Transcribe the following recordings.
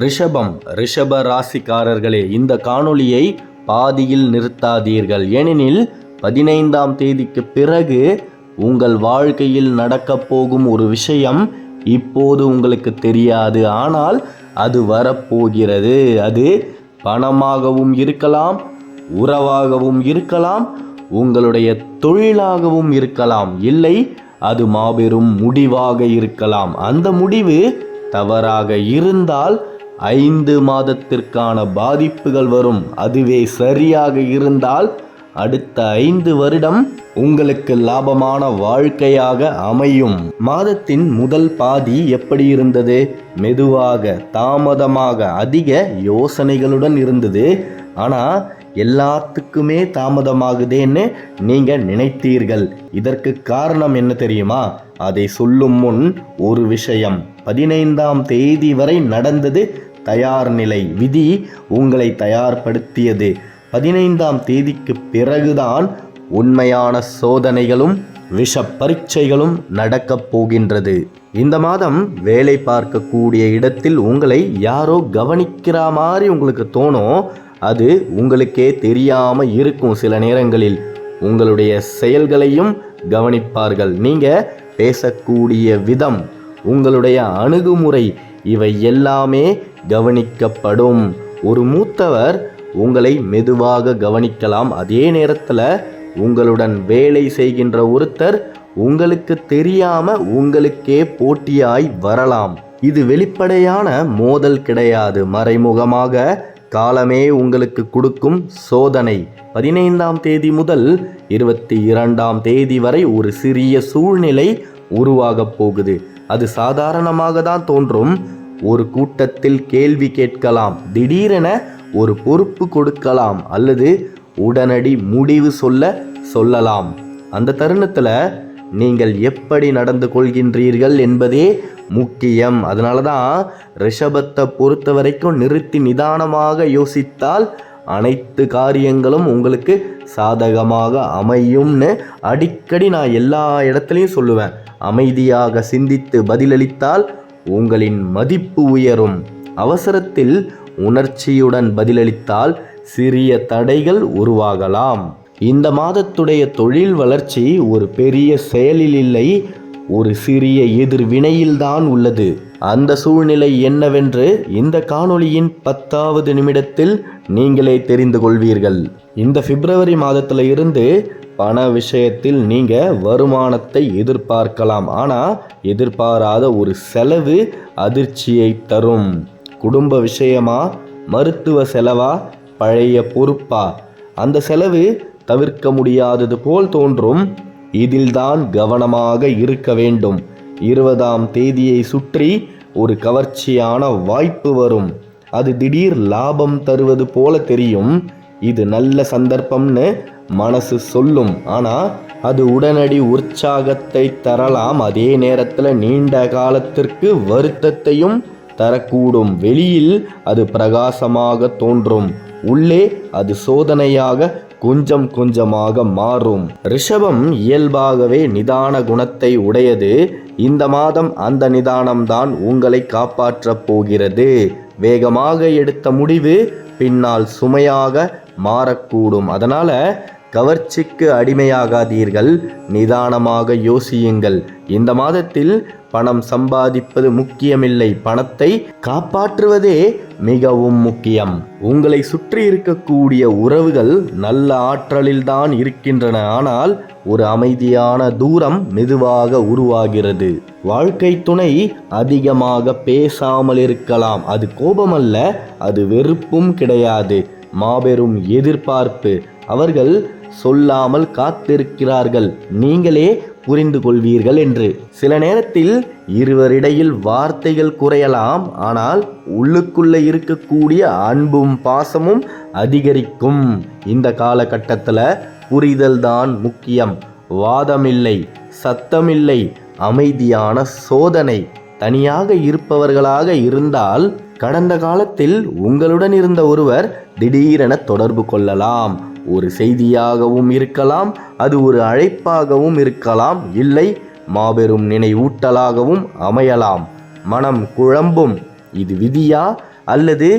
ரிஷபம், ரிஷப ராசிக்காரர்களே, இந்த காணொளியை பாதியில் நிறுத்தாதீர்கள். ஏனெனில் 15ஆம் தேதிக்கு பிறகு உங்கள் வாழ்க்கையில் நடக்கப் போகும் ஒரு விஷயம் இப்போது உங்களுக்கு தெரியாது. ஆனால் அது வரப்போகிறது. அது பணமாகவும் இருக்கலாம், உறவாகவும் இருக்கலாம், உங்களுடைய தொழிலாகவும் இருக்கலாம், இல்லை அது மாபெரும் முடிவாக இருக்கலாம். அந்த முடிவு தவறாக இருந்தால் 5 மாதத்திற்கான பாதிப்புகள் வரும். அதுவே சரியாக இருந்தால் அடுத்த 5 வருடம் உங்களுக்கு லாபமான வாழ்க்கையாக அமையும். மாதத்தின் முதல் பாதி எப்படி இருந்தது? மெதுவாக, தாமதமாக, அதிக யோசனைகளுடன் இருந்தது. ஆனால் எல்லாத்துக்குமே தாமதமாகுதேன்னு நீங்க நினைத்தீர்கள். இதற்கு காரணம் என்ன தெரியுமா? அதை சொல்லும் முன் ஒரு விஷயம். 15ஆம் தேதி வரை நடந்தது தயார் நிலை. விதி உங்களை தயார்படுத்தியது. 15ஆம் தேதிக்கு பிறகுதான் உண்மையான சோதனைகளும் விஷ பரீட்சைகளும் நடக்கப் போகின்றது. இந்த மாதம் வேலை பார்க்கக்கூடிய இடத்தில் உங்களை யாரோ கவனிக்கிற மாதிரி உங்களுக்கு தோணும். அது உங்களுக்கே தெரியாம இருக்கும். சில நேரங்களில் உங்களுடைய செயல்களையும் கவனிப்பார்கள். நீங்க பேசக்கூடிய விதம், உங்களுடைய அணுகுமுறை, இவை எல்லாமே கவனிக்கப்படும். ஒரு மூத்தவர் உங்களை மெதுவாக கவனிக்கலாம். அதே நேரத்தில் உங்களுடன் வேலை செய்கின்ற ஒருத்தர் உங்களுக்கு தெரியாம உங்களுக்கே போட்டியாய் வரலாம். இது வெளிப்படையான மோதல் கிடையாது, மறைமுகமாக காலமே உங்களுக்கு கொடுக்கும் சோதனை. 15ஆம் தேதி முதல் 22ஆம் தேதி வரை ஒரு சிறிய சூழ்நிலை உருவாகப் போகுது. அது சாதாரணமாக தான் தோன்றும். ஒரு கூட்டத்தில் கேள்வி கேட்கலாம், திடீரென ஒரு பொறுப்பு கொடுக்கலாம், அல்லது உடனடி முடிவு சொல்லலாம். அந்த தருணத்தில் நீங்கள் எப்படி நடந்து கொள்கின்றீர்கள் என்பதே முக்கியம். அதனால தான் ரிஷபத்தை பொறுத்த வரைக்கும் நிறுத்தி நிதானமாக யோசித்தால் அனைத்து காரியங்களும் உங்களுக்கு சாதகமாக அமையும்னு அடிக்கடி நான் எல்லா இடத்துலையும் சொல்லுவேன். அமைதியாக சிந்தித்து பதிலளித்தால் உங்களின் மதிப்பு உயரும். அவசரத்தில் உணர்ச்சியுடன் பதிலளித்தால் சிறிய தடைகள் உருவாகலாம். இந்த மாதத்துடைய தொழில் வளர்ச்சி ஒரு பெரிய செயலில் இல்லை, ஒரு சிறிய எதிர்வினையில்தான் உள்ளது. அந்த சூழ்நிலை என்னவென்று இந்த காணொளியின் 10வது நிமிடத்தில் நீங்களே தெரிந்து கொள்வீர்கள். இந்த பிப்ரவரி மாதத்துல இருந்து பண விஷயத்தில் நீங்க வருமானத்தை எதிர்பார்க்கலாம். ஆனால் எதிர்பாராத ஒரு செலவு அதிர்ச்சியை தரும். குடும்ப விஷயமா, மருத்துவ செலவா, பழைய பொறுப்பா, அந்த செலவு தவிர்க்க முடியாதது போல் தோன்றும். இதில்தான் கவனமாக இருக்க வேண்டும். 20ஆம் தேதியை சுற்றி ஒரு கவர்ச்சியான வாய்ப்பு வரும். அது திடீர் லாபம் தருவது போல தெரியும். இது நல்ல சந்தர்ப்பம்னு மனசு சொல்லும். ஆனால் அது உடனடி உற்சாகத்தை தரலாம். அதே நேரத்தில் நீண்ட காலத்திற்கு வருத்தத்தையும் தரக்கூடும். வெளியில் அது பிரகாசமாக தோன்றும், உள்ளே அது சோதனையாக கொஞ்சம் கொஞ்சமாக மாறும். ரிஷபம் இயல்பாகவே நிதான குணத்தை உடையது. இந்த மாதம் அந்த நிதானம்தான் உங்களை காப்பாற்றப் போகிறது. வேகமாக எடுத்த முடிவு பின்னால் சுமையாக மாறக்கூடும். அதனால கவர்ச்சிக்கு அடிமையாகாதீர்கள், நிதானமாக யோசியுங்கள். இந்த மாதத்தில் பணம் சம்பாதிப்பது முக்கியமில்லை, பணத்தை காப்பாற்றுவதே மிகவும் முக்கியம். உங்களை சுற்றி இருக்கக்கூடிய உறவுகள் நல்ல ஆற்றலில் தான் இருக்கின்றன. ஆனால் ஒரு அமைதியான தூரம் மெதுவாக உருவாகிறது. வாழ்க்கை துணை அதிகமாக பேசாமல் இருக்கலாம். அது கோபமல்ல, அது வெறுப்பும் கிடையாது, மாபெரும் எதிர்பார்ப்பு. அவர்கள் சொல்லாமல் காத்திருக்கிறார்கள், நீங்களே புரிந்து கொள்வீர்கள் என்று. சில நேரத்தில் இருவரிடையில் வார்த்தைகள் குறையலாம், ஆனால் உள்ளுக்குள்ள இருக்கக்கூடிய அன்பும் பாசமும் அதிகரிக்கும். இந்த காலகட்டத்தில் புரிதல் தான் முக்கியம். வாதமில்லை, சத்தமில்லை, அமைதியான சோதனை. தனியாக இருப்பவர்களாக இருந்தால் கடந்த காலத்தில் உங்களுடன் இருந்த ஒருவர் திடீரென தொடர்பு கொள்ளலாம். ஒரு செய்தியாகவும் இருக்கலாம், அது ஒரு அழைப்பாகவும் இருக்கலாம், இல்லை மாபெரும் நினைவூட்டலாகவும் அமையலாம். மனம் குழம்பும். இது விதியா அல்லது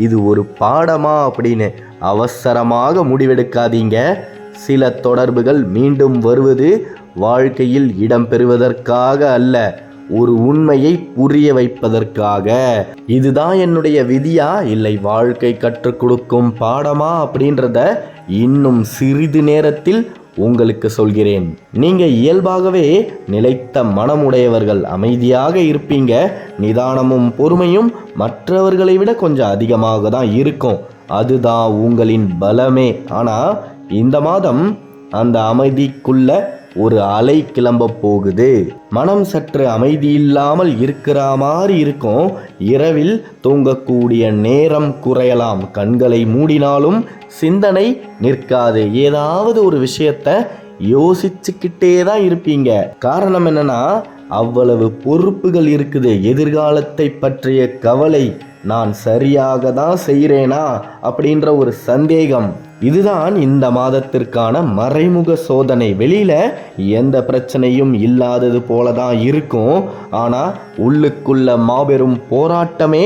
இது ஒரு பாடமா அப்படின்னு அவசரமாக முடிவெடுக்காதீங்க. சில தொடர்புகள் மீண்டும் வருவது வாழ்க்கையில் இடம் பெறுவதற்காக அல்ல, ஒரு உண்மையை புரிய வைப்பதற்காக. இதுதான் என்னுடைய விதியா இல்லை வாழ்க்கை கற்றுக் கொடுக்கும் பாடமா அப்படின்றத இன்னும் சிறிது நேரத்தில் உங்களுக்கு சொல்கிறேன். நீங்க இயல்பாகவே நிலைத்த மனமுடையவர்கள், அமைதியாக இருப்பீங்க. நிதானமும் பொறுமையும் மற்றவர்களை விட கொஞ்சம் அதிகமாக தான் இருக்கும். அதுதான் உங்களின் பலமே. ஆனா இந்த மாதம் அந்த அமைதிக்குள்ள ஒரு அலை கிளம்ப போகுது. மனம் சற்று அமைதி இல்லாமல் இருக்கிற மாதிரி இருக்கும். இரவில் தூங்கக்கூடிய நேரம் குறையலாம். கண்களை மூடினாலும் சிந்தனை நிற்காது. ஏதாவது ஒரு விஷயத்த யோசிச்சுக்கிட்டே தான் இருப்பீங்க. காரணம் என்னன்னா, அவ்வளவு பொறுப்புகள் இருக்குது. எதிர்காலத்தை பற்றிய கவலை, நான் சரியாக தான் செய்கிறேனா அப்படின்ற ஒரு சந்தேகம். இதுதான் இந்த மாதத்திற்கான மறைமுக சோதனை. வெளியில எந்த பிரச்சனையும் இல்லாதது போல தான் இருக்கும். ஆனால் உள்ளுக்குள்ள மாபெரும் போராட்டமே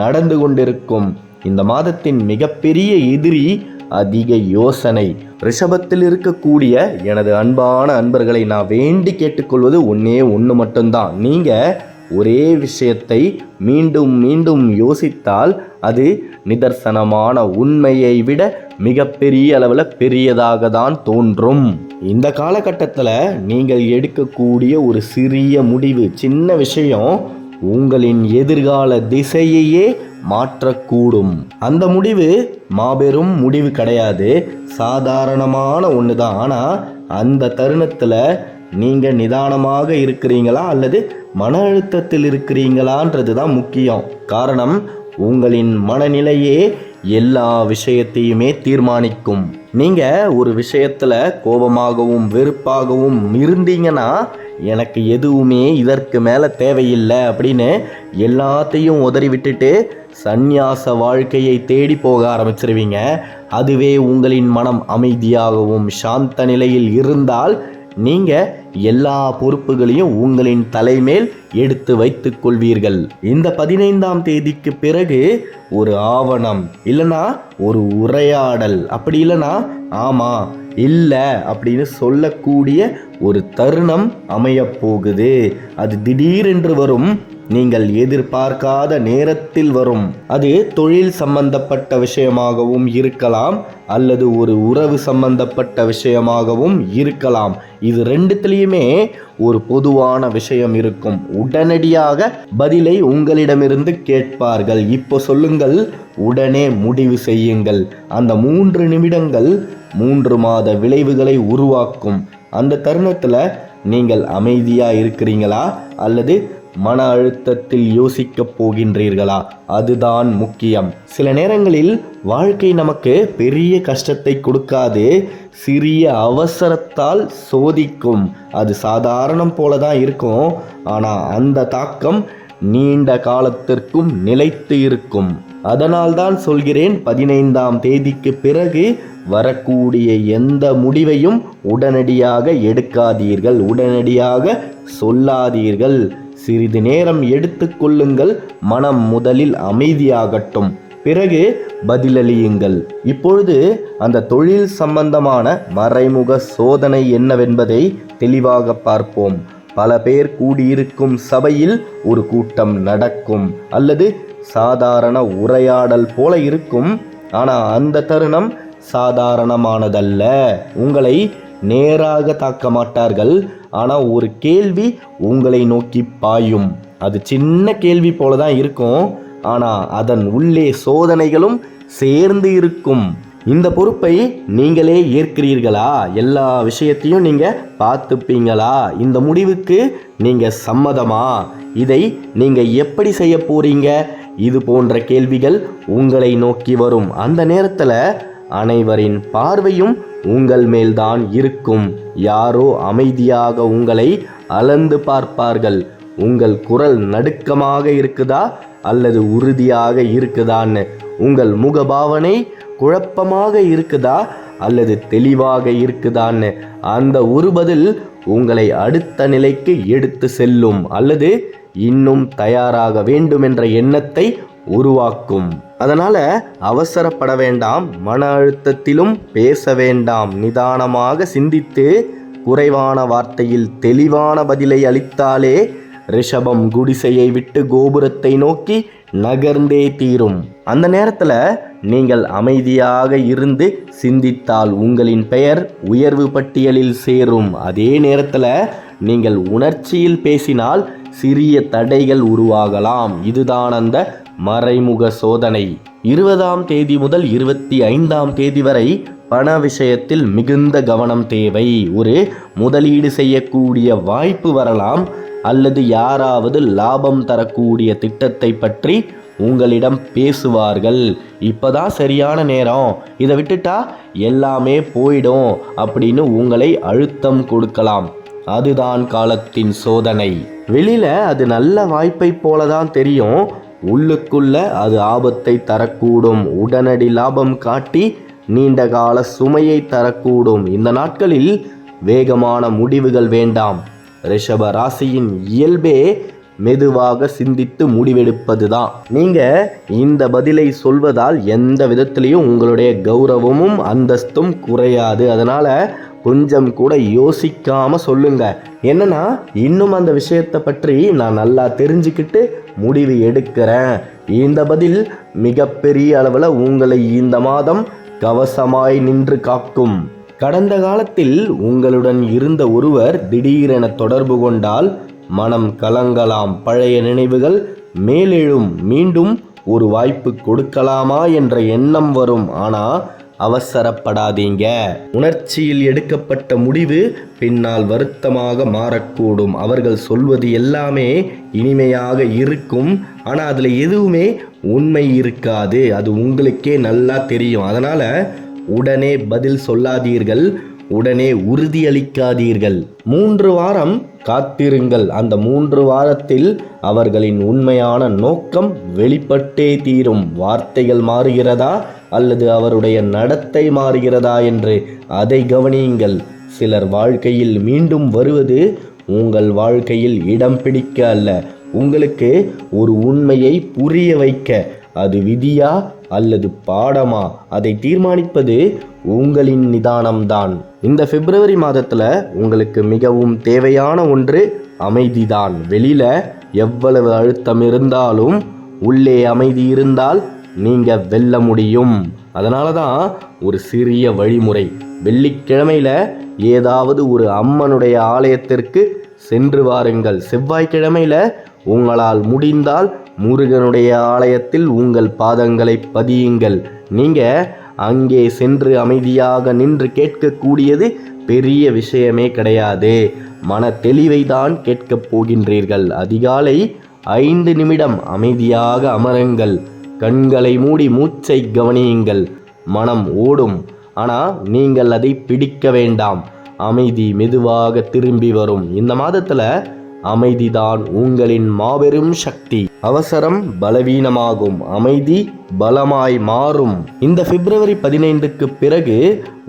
நடந்து கொண்டிருக்கும். இந்த மாதத்தின் மிகப்பெரிய எதிரி அதிக யோசனை. ரிஷபத்தில் இருக்கக்கூடிய எனது அன்பான அன்பர்களை நான் வேண்டி கேட்டுக்கொள்வது ஒன்று மட்டும்தான். நீங்கள் ஒரே விஷயத்தை மீண்டும் மீண்டும் யோசித்தால் அது நிதர்சனமான உண்மையை விட மிகப்பெரிய அளவில் பெரியதாக தான் தோன்றும். இந்த காலகட்டத்தில் நீங்கள் எடுக்கக்கூடிய ஒரு சிறிய முடிவு, சின்ன விஷயம் உங்களின் எதிர்கால திசையையே மாற்றக்கூடும். அந்த முடிவு மாபெரும் முடிவு கிடையாது, சாதாரணமான ஒன்று தான். ஆனால் அந்த தருணத்தில் நீங்கள் நிதானமாக இருக்கிறீங்களா அல்லது மன அழுத்தத்தில் இருக்கிறீங்களான்றது தான் முக்கியம். காரணம், உங்களின் மனநிலையே எல்லா விஷயத்தையுமே தீர்மானிக்கும். நீங்கள் ஒரு விஷயத்தில் கோபமாகவும் வெறுப்பாகவும் இருந்தீங்கன்னா, எனக்கு எதுவுமே இதற்கு மேலே தேவையில்லை அப்படின்னு எல்லாத்தையும் உதறி விட்டுட்டு சந்நியாச வாழ்க்கையை தேடி போக ஆரம்பிச்சிருவீங்க. அதுவே உங்களின் மனம் அமைதியாகவும் சாந்த நிலையில் இருந்தால் நீங்கள் எல்லா பொறுப்புகளையும் உங்களின் தலைமேல் எடுத்து வைத்துக் கொள்வீர்கள். இந்த 15ஆம் தேதிக்கு பிறகு ஒரு ஆவணம் இல்லைனா ஒரு உரையாடல், அப்படி இல்லைனா ஆமா இல்லை அப்படின்னு சொல்லக்கூடிய ஒரு தருணம் அமையப்போகுது. அது திடீரென்று வரும், நீங்கள் எதிர்பார்க்காத நேரத்தில் வரும். அது தொழில் சம்பந்தப்பட்ட விஷயமாகவும் இருக்கலாம் அல்லது ஒரு உறவு சம்பந்தப்பட்ட விஷயமாகவும் இருக்கலாம். இது ரெண்டுத்திலையுமே ஒரு பொதுவான விஷயம் இருக்கும். உடனடியாக பதிலை உங்களிடமிருந்து கேட்பார்கள். இப்போ சொல்லுங்கள், உடனே முடிவு செய்யுங்கள். அந்த 3 நிமிடங்கள் 3 மாத விளைவுகளை உருவாக்கும். அந்த தருணத்தில் நீங்கள் அமைதியாக இருக்கிறீங்களா அல்லது மன அழுத்தத்தில் யோசிக்கப் போகின்றீர்களா? அதுதான் முக்கியம். சில நேரங்களில் வாழ்க்கை நமக்கு பெரிய கஷ்டத்தை கொடுக்காது, சிறிய அவசரத்தால் சோதிக்கும். அது சாதாரணம் போல தான் இருக்கும், ஆனால் அந்த தாக்கம் நீண்ட காலத்திற்கும் நிலைத்து இருக்கும். அதனால்தான் சொல்கிறேன், 15ஆம் தேதிக்கு பிறகு வரக்கூடிய எந்த முடிவையும் உடனடியாக எடுக்காதீர்கள், உடனடியாக சொல்லாதீர்கள். சிறிது நேரம் எடுத்துக்கொள்ளுங்கள். மனம் முதலில் அமைதியாகட்டும், பிறகு பதிலளியுங்கள். இப்பொழுது அந்த தொழில் சம்பந்தமான மறைமுக சோதனை என்னவென்பதை தெளிவாக பார்ப்போம். பல பேர் கூடியிருக்கும் சபையில் ஒரு கூட்டம் நடக்கும் அல்லது சாதாரண உரையாடல் போல இருக்கும். ஆனால் அந்த தருணம் சாதாரணமானதல்ல. உங்களை நேராக தாக்க மாட்டார்கள், ஆனால் ஒரு கேள்வி உங்களை நோக்கி பாயும். அது சின்ன கேள்வி போல தான் இருக்கும், ஆனால் அதன் உள்ளே சோதனைகளும் சேர்ந்து இருக்கும். இந்த பொறுப்பை நீங்களே ஏற்கிறீர்களா? எல்லா விஷயத்தையும் நீங்கள் பார்த்துப்பீங்களா? இந்த முடிவுக்கு நீங்கள் சம்மதமா? இதை நீங்கள் எப்படி செய்ய போறீங்க? இது போன்ற கேள்விகள் உங்களை நோக்கி வரும். அந்த நேரத்தில் அனைவரின் பார்வையும் உங்கள் மேல்தான் இருக்கும். யாரோ அமைதியாக உங்களை அளந்து பார்ப்பார்கள். உங்கள் குரல் நடுக்கமாக இருக்குதா அல்லது உறுதியாக இருக்குதான்னு, உங்கள் முகபாவனை குழப்பமாக இருக்குதா அல்லது தெளிவாக இருக்குதான்னு, அந்த ஒரு பதில் உங்களை அடுத்த நிலைக்கு எடுத்து செல்லும் அல்லது இன்னும் தயாராக வேண்டும் என்ற எண்ணத்தை உருவாக்கும். அதனால அவசரப்பட வேண்டாம், மன அழுத்தத்திலும் பேச வேண்டாம். நிதானமாக சிந்தித்து குறைவான வார்த்தையில் தெளிவான பதிலை அளித்தாலே ரிஷபம் குடிசையை விட்டு கோபுரத்தை நோக்கி நகர்ந்தே தீரும். அந்த நேரத்தில் நீங்கள் அமைதியாக இருந்து சிந்தித்தால் உங்களின் பெயர் உயர்வு பட்டியலில் சேரும். அதே நேரத்தில் நீங்கள் உணர்ச்சியில் பேசினால் சிறிய தடைகள் உருவாகலாம். இதுதான் அந்த மறைமுக சோதனை. 20ஆம் தேதி முதல் 25ஆம் தேதி வரை பண விஷயத்தில் மிகுந்த கவனம் தேவை. ஒரு முதலீடு செய்யக்கூடிய வாய்ப்பு வரலாம், அல்லது யாராவது லாபம் தரக்கூடிய திட்டத்தை பற்றி உங்களிடம் பேசுவார்கள். இப்போதான் சரியான நேரம், இதை விட்டுட்டா எல்லாமே போயிடும் அப்படின்னு உங்களை அழுத்தம் கொடுக்கலாம். அதுதான் காலத்தின் சோதனை. வெளியில அது நல்ல வாய்ப்பை போலதான் தெரியும், உள்ளுக்குள்ள அது ஆபத்தை தரக்கூடும். உடனடி லாபம் காட்டி நீண்ட கால சுமையை தரக்கூடும். இந்த நாட்களில் வேகமான முடிவுகள் வேண்டாம். ரிஷப ராசியின் இயல்பே மெதுவாக சிந்தித்து முடிவெடுப்பது தான். நீங்க இந்த பதிலை சொல்வதால் எந்த விதத்திலையும் உங்களுடைய கௌரவமும் அந்தஸ்தும் குறையாது. அதனால கொஞ்சம் கூட யோசிக்காம சொல்லுங்க. என்னன்னா, இன்னும் அந்த விஷயத்தை பற்றி நான் நல்லா தெரிஞ்சுக்கிட்டு முடிவு எடுக்கிறேன். இந்த பதில் மிகப்பெரிய அளவில் உங்களை இந்த மாதம் கவசமாய் நின்று காக்கும். கடந்த காலத்தில் உங்களுடன் இருந்த ஒருவர் திடீரென தொடர்பு கொண்டால் மனம் கலங்கலாம். பழைய நினைவுகள் மேலெழும். மீண்டும் ஒரு வாய்ப்பு கொடுக்கலாமா என்ற எண்ணம் வரும். ஆனால் அவசரப்படாதீங்க. உணர்ச்சியில் எடுக்கப்பட்ட முடிவு பின்னால் வருத்தமாக மாறக்கூடும். அவர்கள் சொல்வது எல்லாமே இனிமையாக இருக்கும், ஆனால் அதில் எதுவுமே உண்மை இருக்காது. அது உங்களுக்கே நல்லா தெரியும். அதனால் உடனே பதில் சொல்லாதீர்கள், உடனே உறுதியளிக்காதீர்கள். 3 வாரம் காத்திருங்கள். அந்த 3 வாரத்தில் அவர்களின் உண்மையான நோக்கம் வெளிப்பட்டே தீரும். வார்த்தைகள் மாறுகிறதா அல்லது அவருடைய நடத்தை மாறுகிறதா என்று அதை கவனியுங்கள். சிலர் வாழ்க்கையில் மீண்டும் வருவது உங்கள் வாழ்க்கையில் இடம் பிடிக்க அல்ல, உங்களுக்கு ஒரு உண்மையை புரிய வைக்க. அது விதியா அல்லது பாடமா, அதை தீர்மானிப்பது உங்களின் நிதானம்தான். இந்த பிப்ரவரி மாதத்தில் உங்களுக்கு மிகவும் தேவையான ஒன்று அமைதிதான். வெளியில எவ்வளவு அழுத்தம் இருந்தாலும் உள்ளே அமைதி இருந்தால் நீங்க வெல்ல முடியும். அதனால தான் ஒரு சிறிய வழிமுறை. வெள்ளிக்கிழமையில ஏதாவது ஒரு அம்மனுடைய ஆலயத்திற்கு சென்று வாருங்கள். செவ்வாய்க்கிழமையில உங்களால் முடிந்தால் முருகனுடைய ஆலயத்தில் உங்கள் பாதங்களை பதியுங்கள். நீங்க அங்கே சென்று அமைதியாக நின்று கேட்கக்கூடியது பெரிய விஷயமே கிடையாது. மன தெளிவை தான் கேட்கப் போகின்றீர்கள். அதிகாலை 5 நிமிடம் அமைதியாக அமருங்கள். கண்களை மூடி மூச்சை கவனியுங்கள். மனம் ஓடும், ஆனால் நீங்கள் அதை பிடிக்க வேண்டாம். அமைதி மெதுவாக திரும்பி வரும். இந்த மாதத்தில் அமைதிதான் உங்களின் மாபெரும் சக்தி. அவசரம் பலவீனமாகும், அமைதி பலமாய் மாறும். இந்த பிப்ரவரி 15க்கு பிறகு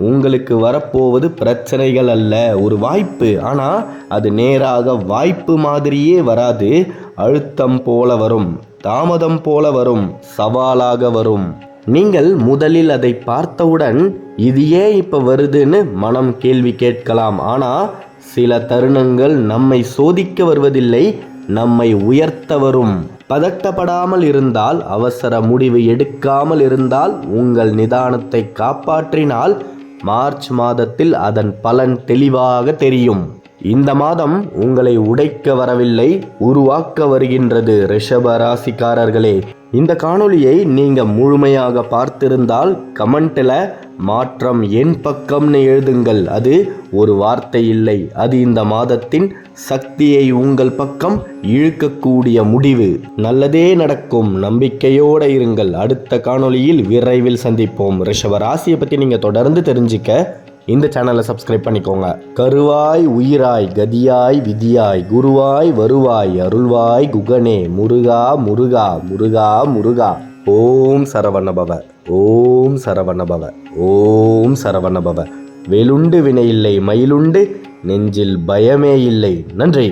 உங்களுக்கு வரப்போவது பிரச்சனைகள் அல்ல, ஒரு வாய்ப்பு. ஆனால் அது நேராக வாய்ப்பு மாதிரியே வராது. அழுத்தம் போல வரும், தாமதம் போல வரும், சவாலாக வரும். நீங்கள் முதலில் அதை பார்த்தவுடன் இது ஏன் இப்போ வருதுன்னு மனம் கேள்வி கேட்கலாம். ஆனால் சில தருணங்கள் நம்மை சோதிக்க வருவதில்லை, நம்மை உயர்த்த வரும். பதட்டப்படாமல் இருந்தால், அவசர முடிவு எடுக்காமல் இருந்தால், உங்கள் நிதானத்தை காப்பாற்றினால் மார்ச் மாதத்தில் அதன் பலன் தெளிவாக தெரியும். இந்த மாதம் உங்களை உடைக்க வரவில்லை, உருவாக்க வருகின்றது. ரிஷப ராசிக்காரர்களே, இந்த காணொளியை நீங்க முழுமையாக பார்த்திருந்தால் கமெண்ட்ல மாற்றம் என் பக்கம்னு எழுதுங்கள். அது ஒரு வார்த்தை இல்லை, அது இந்த மாதத்தின் சக்தியை உங்கள் பக்கம் இழுக்கக்கூடிய முடிவு. நல்லதே நடக்கும், நம்பிக்கையோடு இருங்கள். அடுத்த காணொளியில் விரைவில் சந்திப்போம். ரிஷப ராசியை பற்றி நீங்கள் தொடர்ந்து தெரிஞ்சுக்க இந்த சேனலை சப்ஸ்கிரைப் பண்ணிக்கோங்க. கருவாய் உயிராய் கதியாய் விதியாய் குருவாய் வருவாய் அருள்வாய் குகனே முருகா முருகா முருகா முருகா. ஓம் சரவணபவ, ஓம் சரவணபவ, ஓம் சரவணபவ. வேலுண்டு வினையில்லை, மயிலுண்டு நெஞ்சில் பயமே இல்லை. நன்றி.